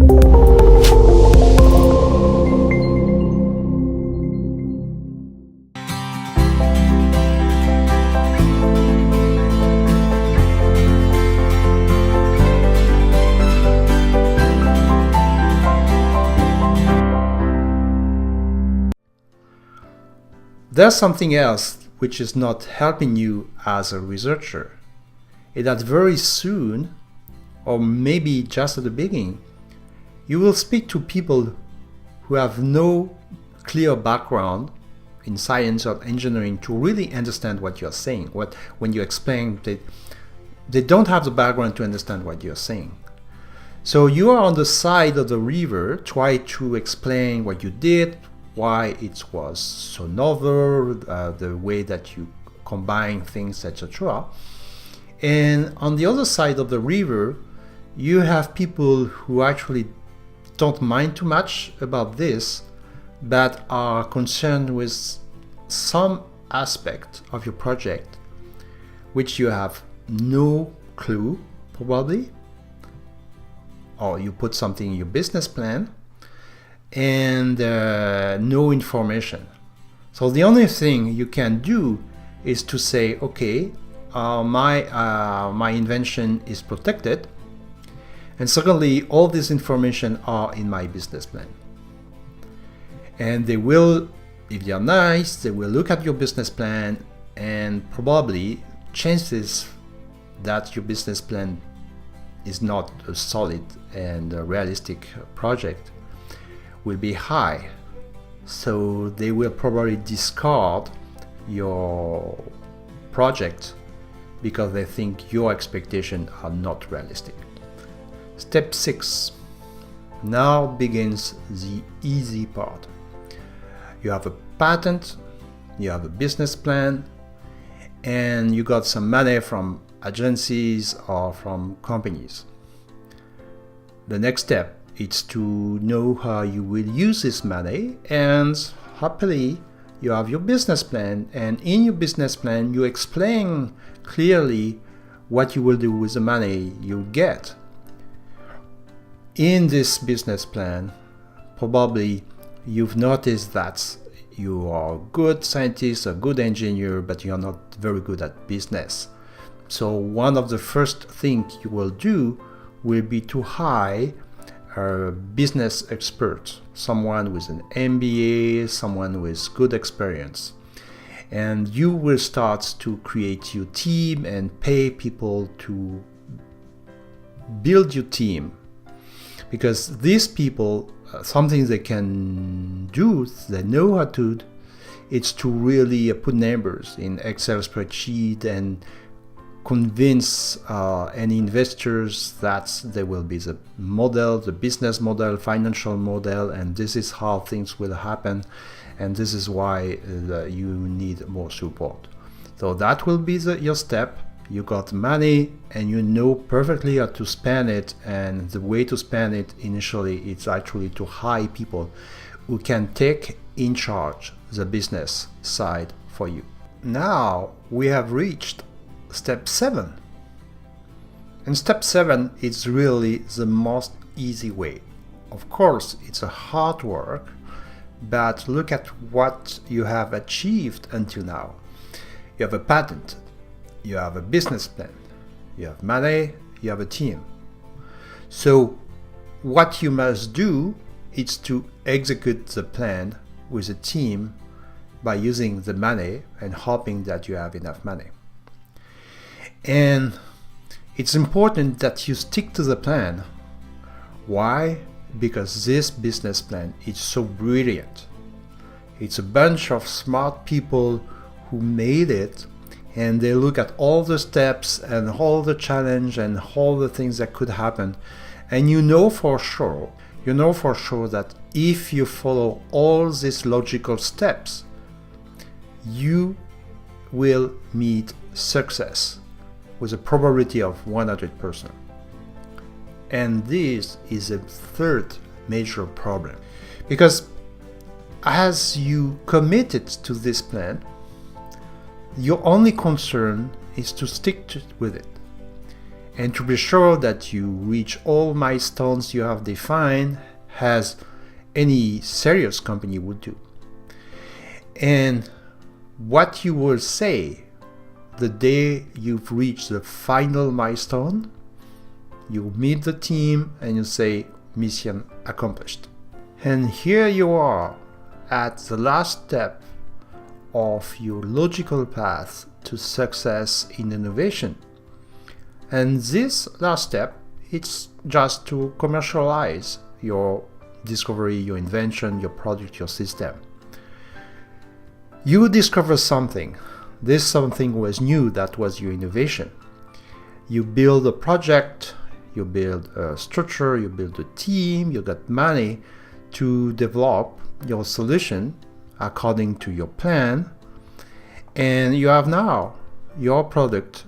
There's something else which is not helping you as a researcher. Is that very soon, or maybe just at the beginning, you will speak to people who have no clear background in science or engineering to really understand what you're saying. When you explain, they don't have the background to understand what you're saying. So you are on the side of the river, try to explain what you did, why it was so novel, the way that you combine things, etc. And on the other side of the river, you have people who actually don't mind too much about this, but are concerned with some aspect of your project which you have no clue, probably, or you put something in your business plan and no information. So the only thing you can do is to say, okay, my invention is protected, and secondly, all this information are in my business plan. And they will, if they are nice, they will look at your business plan, and probably chances that your business plan is not a solid and a realistic project will be high. So they will probably discard your project because they think your expectations are not realistic. Step 6. Now begins the easy part. You have a patent, you have a business plan, and you got some money from agencies or from companies. The next step is to know how you will use this money, and happily you have your business plan, and in your business plan you explain clearly what you will do with the money you get. In this business plan, probably you've noticed that you are a good scientist, a good engineer, but you're not very good at business. So one of the first things you will do will be to hire a business expert, someone with an MBA, someone with good experience. And you will start to create your team and pay people to build your team. Because these people, something they can do, they know how to, it's to really put numbers in Excel spreadsheet and convince any investors that there will be the model, the business model, financial model, and this is how things will happen, and this is why you need more support. So that will be your step. You got money and you know perfectly how to spend it, and the way to spend it initially is actually to hire people who can take in charge the business side for you. Now we have reached step 7. And step 7 is really the most easy way. Of course, it's a hard work, but look at what you have achieved until now. You have a patent, you have a business plan, you have money, you have a team. So what you must do is to execute the plan with a team by using the money and hoping that you have enough money. And it's important that you stick to the plan. Why? Because this business plan is so brilliant. It's a bunch of smart people who made it, and they look at all the steps and all the challenge and all the things that could happen, and you know for sure that if you follow all these logical steps, you will meet success with a probability of 100%. And this is a third major problem, because as you committed to this plan, your only concern is to stick with it. and to be sure that you reach all milestones you have defined, as any serious company would do. And what you will say the day you've reached the final milestone, you meet the team and you say, mission accomplished. And here you are at the last step of your logical path to success in innovation. And this last step, it's just to commercialize your discovery, your invention, your product, your system. You discover something. This something was new, that was your innovation. You build a project, you build a structure, you build a team, you got money to develop your solution according to your plan, and you have now your product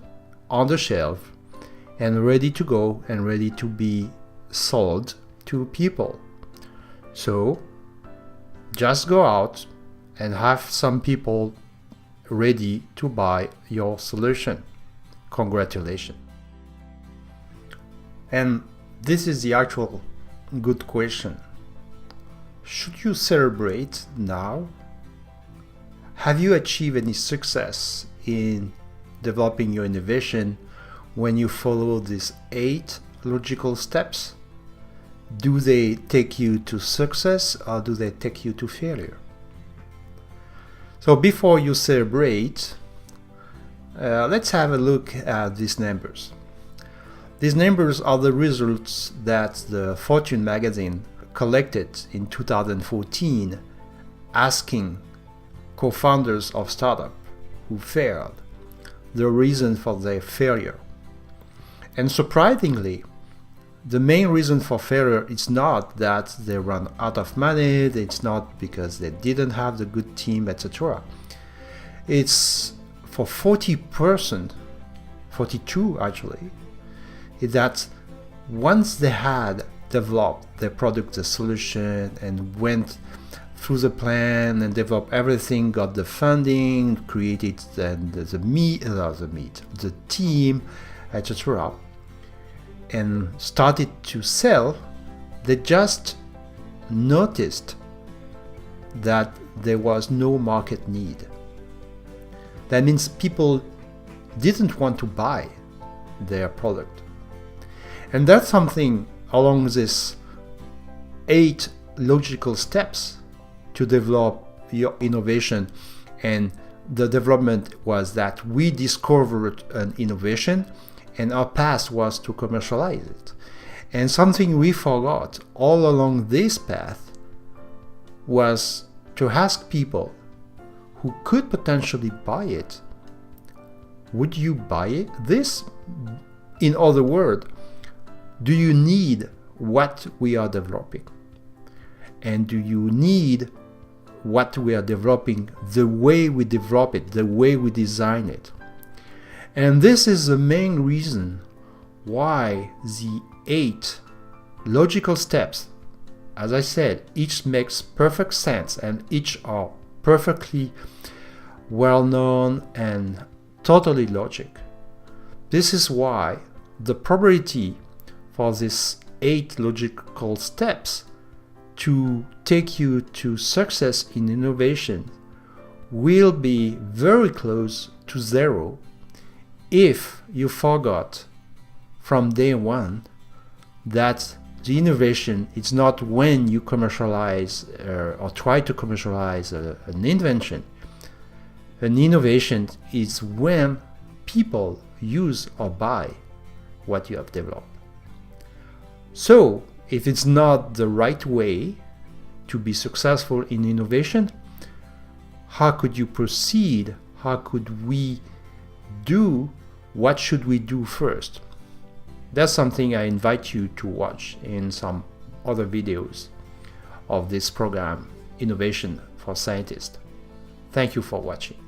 on the shelf and ready to go and ready to be sold to people. So just go out and have some people ready to buy your solution. Congratulations. And this is the actual good question. Should you celebrate now? Have you achieved any success in developing your innovation when you follow these 8 logical steps? Do they take you to success or do they take you to failure? So before you celebrate, let's have a look at these numbers. These numbers are the results that the Fortune magazine collected in 2014, asking co-founders of startups who failed the reason for their failure. And surprisingly, the main reason for failure is not that they ran out of money, it's not because they didn't have the good team, etc. It's for 40%, 42 actually, is that once they had developed their product, the solution, and went through the plan and developed everything, got the funding, created the team, etc., and started to sell, they just noticed that there was no market need. That means people didn't want to buy their product. And that's something along these 8 logical steps to develop your innovation. And the development was that we discovered an innovation and our path was to commercialize it. And something we forgot all along this path was to ask people who could potentially buy it, would you buy it? This, in other words, do you need what we are developing? And do you need what we are developing, the way we develop it, the way we design it? And this is the main reason why the 8 logical steps, as I said, each makes perfect sense and each are perfectly well known and totally logic. This is why the probability for these 8 logical steps to take you to success in innovation will be very close to 0 if you forgot from day one that the innovation is not when you commercialize or try to commercialize an invention. An innovation is when people use or buy what you have developed. So, if it's not the right way to be successful in innovation, how could you proceed? How could we do? What should we do first? That's something I invite you to watch in some other videos of this program, Innovation for Scientists. Thank you for watching.